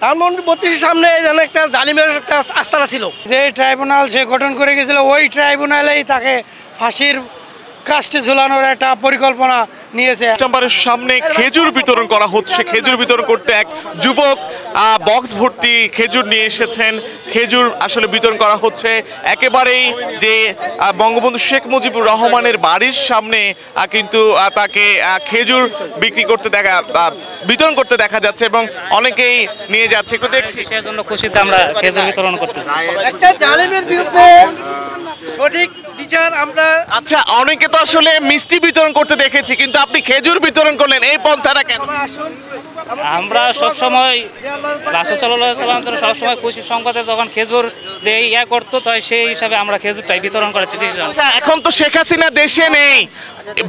ধানমন্ডি ৩২-এর সামনে যেন একটা জালিমের একটা আস্তানা ছিল। যে ট্রাইব্যুনাল সে গঠন করে গেছিল ওই ট্রাইব্যুনালেই তাকে ফাঁসির কাস্টে ঝুলানোর একটা পরিকল্পনা নিয়েছে। চেম্বারের সামনে খেজুর বিতরণ করা হচ্ছে। খেজুর বিতরণ করতে এক যুবক বক্স ভর্তি খেজুর নিয়ে এসেছেন। খেজুর আসলে বিতরণ করা হচ্ছে একেবারেই যে বঙ্গবন্ধু শেখ মুজিবুর রহমানের বাড়ির সামনে কিন্তু তাকে খেজুর বিক্রি করতে বিতরণ করতে দেখা যাচ্ছে এবং অনেকেই নিয়ে যাচ্ছে। একটু দেখছি, সেজন্য খুশিতে আমরা খেজুর বিতরণ করতেছি। একটা জালিমের বিরুদ্ধে সঠিক বিচার আমরা। আচ্ছা, অনেকে তো আসলে মিষ্টি বিতরণ করতে দেখেছি, কিন্তু আপনি খেজুর বিতরণ করলেন, এই পন্থাটা কেন? আমরা সবসময় রাসূল সাল্লাল্লাহু আলাইহি ওয়াসাল্লাম সবসময় খুশি সংবাদে যখন খেজুর দিয়ে করতো, তাই সেই হিসাবে আমরা খেজুরটাই বিতরণ করেছি। আচ্ছা, এখন তো শেখ হাসিনা দেশে নেই,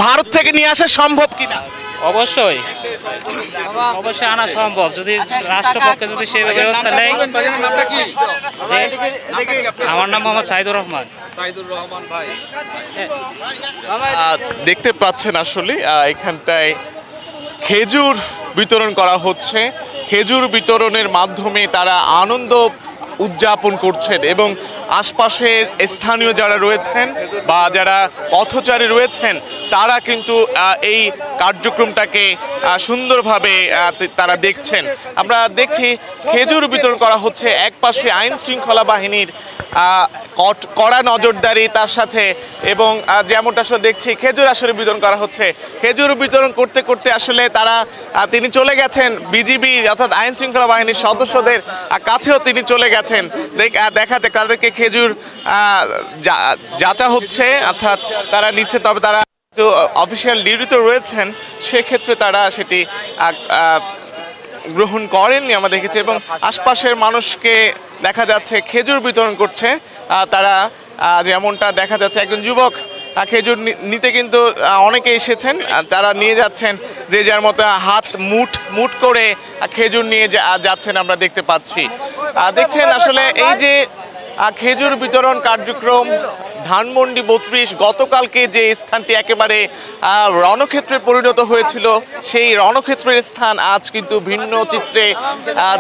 ভারত থেকে নিয়ে আসা সম্ভব কিনা? অবশ্যই অবশ্যই আনা সম্ভব, যদি রাষ্ট্রপক্ষে যদি সেই ব্যবস্থা নেয়। আমার নাম মোহাম্মদ সাইদুর রহমান। দেখতে পাচ্ছেন আসলে এখানটায় খেজুর বিতরণ করা হচ্ছে। খেজুর বিতরণের মাধ্যমে তারা আনন্দ উদযাপন করছেন এবং আশপাশে স্থানীয় যারা রয়েছেন বা যারা পথচারী রয়েছেন তারা কিন্তু এই কার্যক্রমটাকে সুন্দরভাবে তারা দেখছেন। আমরা দেখছি খেজুর বিতরণ করা হচ্ছে, একপাশে আইন শৃঙ্খলা বাহিনীর কড়া নজরদারি তার সাথে, এবং যেমনটা আসলে দেখছি খেজুর আসলে বিতরণ করা হচ্ছে। খেজুর বিতরণ করতে করতে আসলে তিনি চলে গেছেন বিজিবি অর্থাৎ আইন শৃঙ্খলা বাহিনীর সদস্যদের কাছেও তিনি চলে গেছেন। দেখা যাক তাদেরকে খেজুর যাচা হচ্ছে, অর্থাৎ তারা নিচ্ছে, তবে তারা অফিসিয়াল ডিউটিতে রয়েছেন, সেক্ষেত্রে তারা সেটি গ্রহণ করেননি আমরা দেখেছি। এবং আশপাশের মানুষকে দেখা যাচ্ছে খেজুর বিতরণ করছে তারা, যেমনটা দেখা যাচ্ছে একজন যুবক খেজুর নিতে কিন্তু অনেকে এসেছেন, তারা নিয়ে যাচ্ছেন যে যার মতো হাত মুঠ করে খেজুর নিয়ে যাচ্ছেন আমরা দেখতে পাচ্ছি। দেখছেন আসলে এই যে খেজুর বিতরণ কার্যক্রম ধানমন্ডি ৩২ গতকালকে যে স্থানটি একেবারে রণক্ষেত্রে পরিণত হয়েছিল, সেই রণক্ষেত্রের স্থান আজ কিন্তু ভিন্ন চিত্রে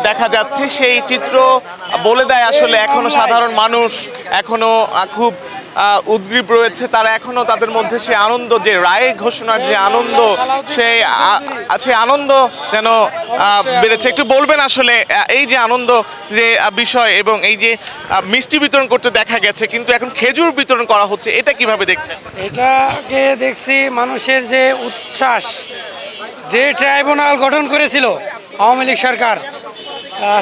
দেখা যাচ্ছে। সেই চিত্র বলে দেয় আসলে এখনো সাধারণ মানুষ এখনো খুব উদ্গ্রীব রয়েছে, তারা এখনো তাদের মধ্যে সে আনন্দ, যে রায় ঘোষণার যে আনন্দ, সেই আনন্দ যেন বেড়েছে। একটু বলবেন আসলে এই যে আনন্দ যে বিষয় এবং এই যে মিষ্টি বিতরণ করতে দেখা গেছে কিন্তু এখন খেজুর বিতরণ করা হচ্ছে, এটা কিভাবে দেখছেন? এটাকে দেখছি মানুষের যে উচ্ছ্বাস, যে ট্রাইব্যুনাল গঠন করেছিল আওয়ামী লীগ সরকার,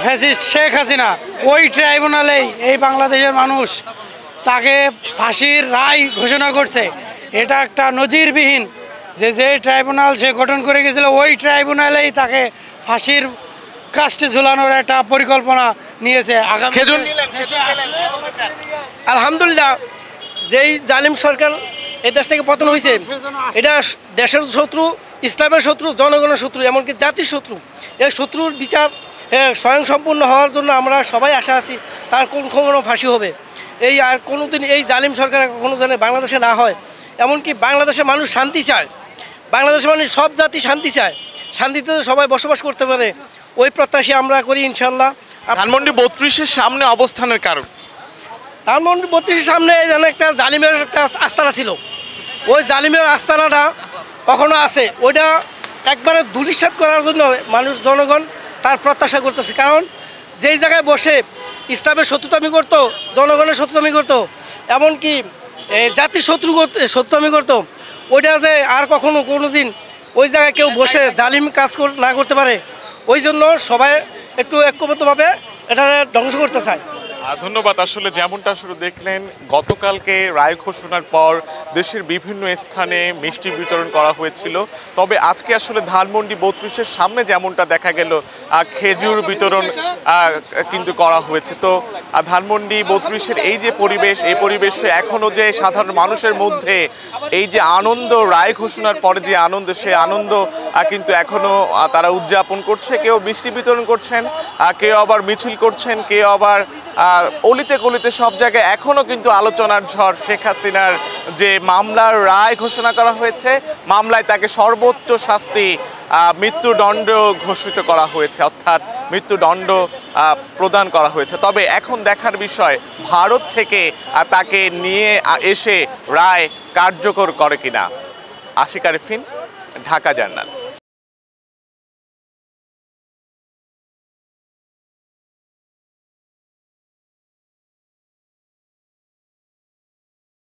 ফ্যাসিস্ট শেখ হাসিনা, ওই ট্রাইব্যুনালেই এই বাংলাদেশের মানুষ তাকে ফাঁসির রায় ঘোষণা করছে। এটা একটা নজিরবিহীন যে ট্রাইব্যুনাল সে গঠন করে গেছিল ওই ট্রাইব্যুনালেই তাকে ফাঁসির কাস্টে ঝুলানোর একটা পরিকল্পনা নিয়েছে। আলহামদুলিল্লাহ, যেই জালিম সরকার এই দেশ থেকে পতন হয়েছে, এটা দেশের শত্রু, ইসলামের শত্রু, জনগণের শত্রু, এমনকি জাতির শত্রু। এই শত্রুর বিচার স্বয়ংসম্পূর্ণ হওয়ার জন্য আমরা সবাই আশা আছি তার কোনো ফাঁসি হবে। এই আর কোনোদিন এই জালিম সরকার কখনো যেন বাংলাদেশে না হয়। এমনকি বাংলাদেশের মানুষ শান্তি চায়, বাংলাদেশের মানুষ সব জাতি শান্তি চায়, শান্তিতে সবাই বসবাস করতে পারে, ওই প্রত্যাশা আমরা করি ইনশাল্লাহ। ধানমন্ডি ৩২-এর সামনে অবস্থানের কারণ, ধানমন্ডি ৩২-এর সামনে যেন একটা জালিমের একটা আস্তানা ছিল, ওই জালিমের আস্তানাটা কখনো আছে, ওইটা একবারে ধূলিসাৎ করার জন্য মানুষ জনগণ তার প্রত্যাশা করতেছে। কারণ যেই জায়গায় বসে ইসলামের শত্রুতামি করতো, জনগণের শত্রুতামি করতো, এমনকি জাতির শত্রুতামি করতো, ওইটা যে আর কখনো কোনো দিন ওই জায়গায় কেউ বসে জালিম কাজ না করতে পারে, ওই জন্য সবাই একটু ঐক্যবদ্ধভাবে এটা ধ্বংস করতে চায়। ধন্যবাদ। আসলে যেমনটা আসলে দেখলেন গতকালকে রায় ঘোষণার পর দেশের বিভিন্ন স্থানে মিষ্টি বিতরণ করা হয়েছিল, তবে আজকে আসলে ধানমন্ডি ৩২-এর সামনে যেমনটা দেখা গেল খেজুর বিতরণ কিন্তু করা হয়েছে। তো ধানমন্ডি ৩২-এর এই যে পরিবেশ, এই পরিবেশে এখনও যে সাধারণ মানুষের মধ্যে এই যে আনন্দ, রায় ঘোষণার পরে যে আনন্দ, সেই আনন্দ কিন্তু এখনও তারা উদযাপন করছে। কেউ মিষ্টি বিতরণ করছেন, কেউ আবার মিছিল করছেন, কেউ আবার অলিতে গলিতে সব জায়গায় এখনো কিন্তু আলোচনার ঝড়। শেখ হাসিনার যে মামলার রায় ঘোষণা করা হয়েছে, মামলায় তাকে সর্বোচ্চ শাস্তি মৃত্যুদণ্ড ঘোষিত করা হয়েছে, অর্থাৎ মৃত্যুদণ্ড প্রদান করা হয়েছে। তবে এখন দেখার বিষয় ভারত থেকে তাকে নিয়ে এসে রায় কার্যকর করে কিনা। আশিক আরিফিন, ঢাকা জার্নাল।